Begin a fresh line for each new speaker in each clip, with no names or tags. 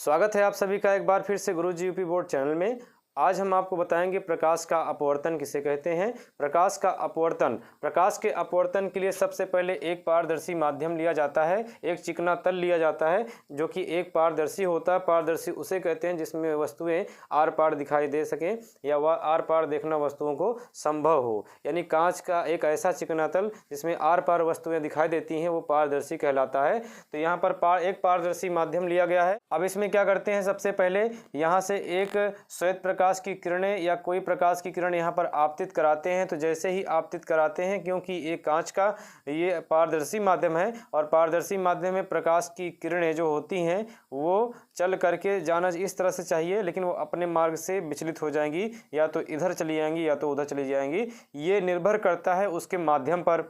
स्वागत है आप सभी का एक बार फिर से गुरुजी यूपी बोर्ड चैनल में। आज हम आपको बताएंगे प्रकाश का अपवर्तन किसे कहते हैं। प्रकाश का अपवर्तन, प्रकाश के अपवर्तन के लिए सबसे पहले एक पारदर्शी माध्यम लिया जाता है, एक चिकना तल लिया जाता है जो कि एक पारदर्शी होता है। पारदर्शी उसे कहते हैं जिसमें वस्तुएं आर पार दिखाई दे सकें या वह आर पार देखना वस्तुओं को संभव हो। यानी कांच का एक ऐसा चिकना तल जिसमें आर पार वस्तुएं दिखाई देती हैं वो पारदर्शी कहलाता है। तो यहाँ पर एक पारदर्शी माध्यम लिया गया है। अब इसमें क्या करते हैं, सबसे पहले यहाँ से एक श्वेत प्रकाश की किरणें या कोई प्रकाश की किरण यहाँ पर आपतित कराते हैं। तो जैसे ही आपतित कराते हैं, क्योंकि ये कांच का ये पारदर्शी माध्यम है और पारदर्शी माध्यम में प्रकाश की किरणें जो होती हैं वो चल करके जाना इस तरह से चाहिए, लेकिन वो अपने मार्ग से विचलित हो जाएंगी, या तो इधर चली जाएंगी या तो उधर चली जाएंगी। ये निर्भर करता है उसके माध्यम पर।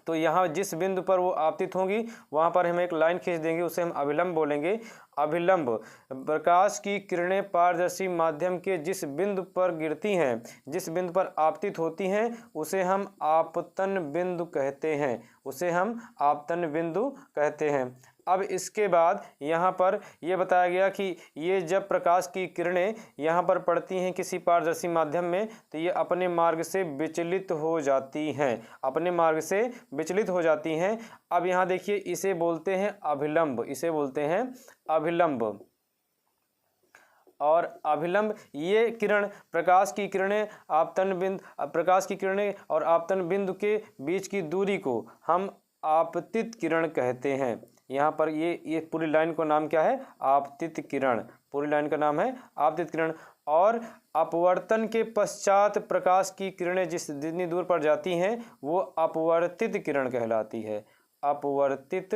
तो यहाँ जिस बिंदु पर वो आपतित होंगी वहाँ पर हम एक लाइन खींच देंगे, उसे हम अभिलंब बोलेंगे। अभिलंब, प्रकाश की किरणें पारदर्शी माध्यम के जिस बिंदु पर गिरती हैं, जिस बिंदु पर आपतित होती हैं उसे हम आपतन बिंदु कहते हैं, उसे हम आपतन बिंदु कहते हैं। अब इसके बाद यहाँ पर यह बताया गया कि ये जब प्रकाश की किरणें यहाँ पर पड़ती हैं किसी पारदर्शी माध्यम में तो ये अपने मार्ग से विचलित हो जाती हैं, अपने मार्ग से विचलित हो जाती हैं। अब यहाँ देखिए, इसे बोलते हैं अभिलंब, इसे बोलते हैं अभिलंब। और अभिलंब ये किरण, प्रकाश की किरणें आपतन बिंदु, प्रकाश की किरणें और आपतन बिंदु के बीच की दूरी को हम आपतित किरण कहते हैं। यहाँ पर ये पूरी लाइन का नाम क्या है? आपतित किरण। पूरी लाइन का नाम है आपतित किरण। और अपवर्तन के पश्चात प्रकाश की किरणें जितनी दूर पर जाती हैं वो अपवर्तित किरण कहलाती है, अपवर्तित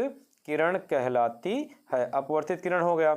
किरण कहलाती है। अपवर्तित किरण हो गया।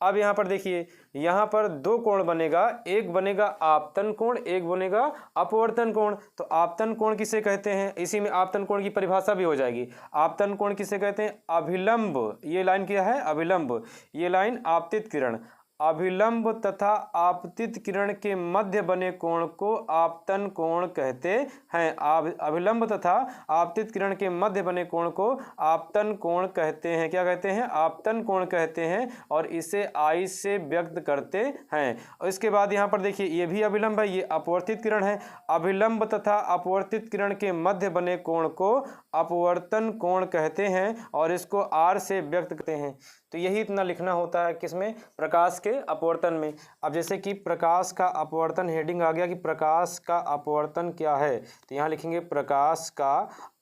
अब यहाँ पर देखिए, यहाँ पर दो कोण बनेगा, एक बनेगा आपतन कोण, एक बनेगा अपवर्तन कोण। तो आपतन कोण किसे कहते हैं? इसी में आपतन कोण की परिभाषा भी हो जाएगी। आपतन कोण किसे कहते हैं? अभिलंब, ये लाइन क्या है? अभिलंब। ये लाइन आपतित किरण, अभिलंब तथा आपतित किरण के मध्य बने कोण को आपतन कोण कहते हैं। अभिलंब तथा आपतित किरण के मध्य बने कोण को आपतन कोण कहते हैं। क्या कहते हैं? आपतन कोण कहते हैं। और इसे आई से व्यक्त करते हैं। और इसके बाद यहाँ पर देखिए, ये भी अभिलंब है, ये अपवर्तित किरण है। अभिलंब तथा अपवर्तित किरण के मध्य बने कोण को अपवर्तन कोण कहते हैं और इसको आर से व्यक्त करते हैं। तो यही इतना लिखना होता है किसमें? प्रकाश के अपवर्तन में। अब जैसे कि प्रकाश का अपवर्तन हेडिंग आ गया कि प्रकाश का अपवर्तन क्या है, तो यहाँ लिखेंगे प्रकाश का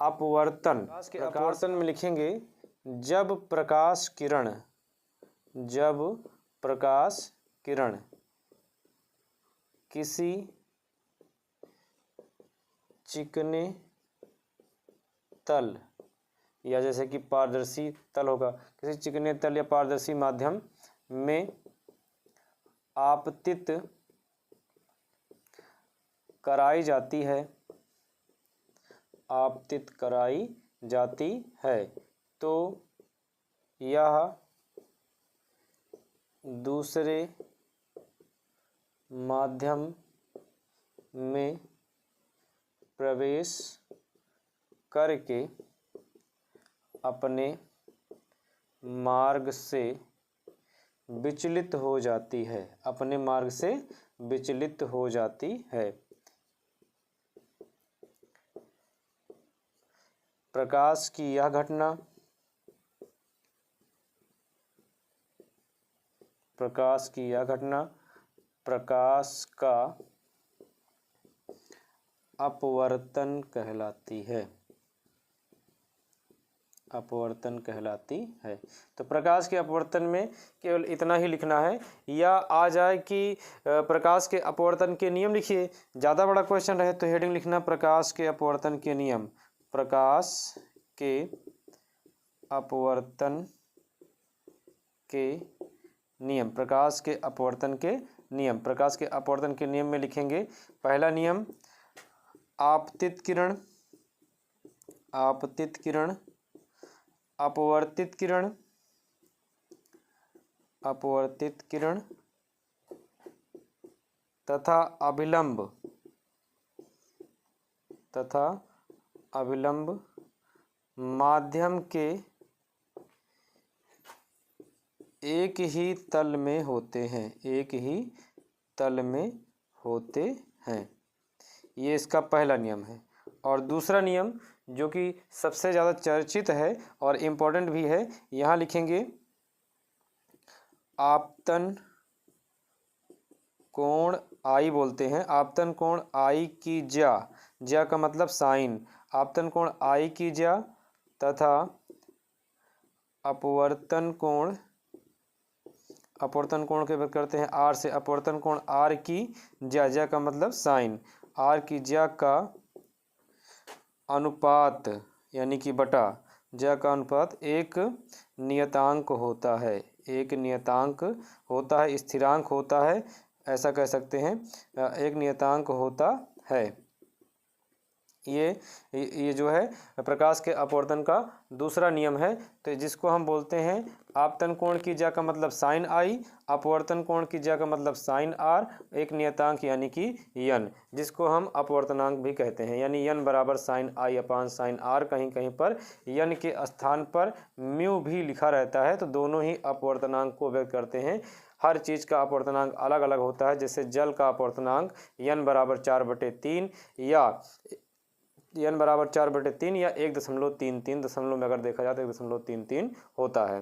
अपवर्तन। प्रकाश के अपवर्तन में लिखेंगे जब प्रकाश किरण, जब प्रकाश किरण किसी चिकने तल या जैसे कि पारदर्शी तल होगा, किसी चिकने तल या पारदर्शी माध्यम में आपतित कराई जाती है, आपतित कराई जाती है, तो यह दूसरे माध्यम में प्रवेश करके अपने मार्ग से विचलित हो जाती है, अपने मार्ग से विचलित हो जाती है। प्रकाश की यह घटना, प्रकाश की यह घटना प्रकाश का अपवर्तन कहलाती है, अपवर्तन कहलाती है। तो प्रकाश के अपवर्तन में केवल इतना ही लिखना है। या आ जाए कि प्रकाश के अपवर्तन के नियम लिखिए, ज़्यादा बड़ा क्वेश्चन रहे तो हेडिंग लिखना प्रकाश के अपवर्तन के नियम, प्रकाश के अपवर्तन के नियम, प्रकाश के अपवर्तन के नियम। प्रकाश के अपवर्तन के नियम में लिखेंगे पहला नियम, आपतित किरण, आपतित किरण, अपवर्तित किरण, अपवर्तित किरण तथा अभिलंब, तथा अभिलंब माध्यम के एक ही तल में होते हैं, एक ही तल में होते हैं। ये इसका पहला नियम है। और दूसरा नियम जो कि सबसे ज़्यादा चर्चित है और इम्पोर्टेंट भी है, यहाँ लिखेंगे आपतन कोण आई बोलते हैं। आपतन कोण आई की ज्या का मतलब साइन, आपतन कोण आई की ज्या तथा अपवर्तन कोण के बात करते हैं आर से, अपवर्तन कोण आर की ज्या का मतलब साइन, आर की ज्या का अनुपात यानी कि बटा, ज्या का अनुपात एक नियतांक होता है, एक नियतांक होता है, स्थिरांक होता है, ऐसा कह सकते हैं, एक नियतांक होता है। ये जो है प्रकाश के अपवर्तन का दूसरा नियम है। तो जिसको हम बोलते हैं आपतन कोण की ज्या का मतलब साइन आई, अपवर्तन कोण की ज्या का मतलब साइन आर, एक नियतांक यानी कि यन, जिसको हम अपवर्तनांक भी कहते हैं। यानी यन बराबर sine i upon sine r, कहीं कहीं पर यन के स्थान पर म्यू भी लिखा रहता है। तो दोनों ही अपवर्तनांक को व्यक्त करते हैं। हर चीज़ का अपवर्तनांक अलग अलग होता है। जैसे जल का अपवर्तनांक यन बराबर 4/3 या n बराबर 4/3 या 1.33 दशमलव में अगर देखा जाए तो 1.33 होता है।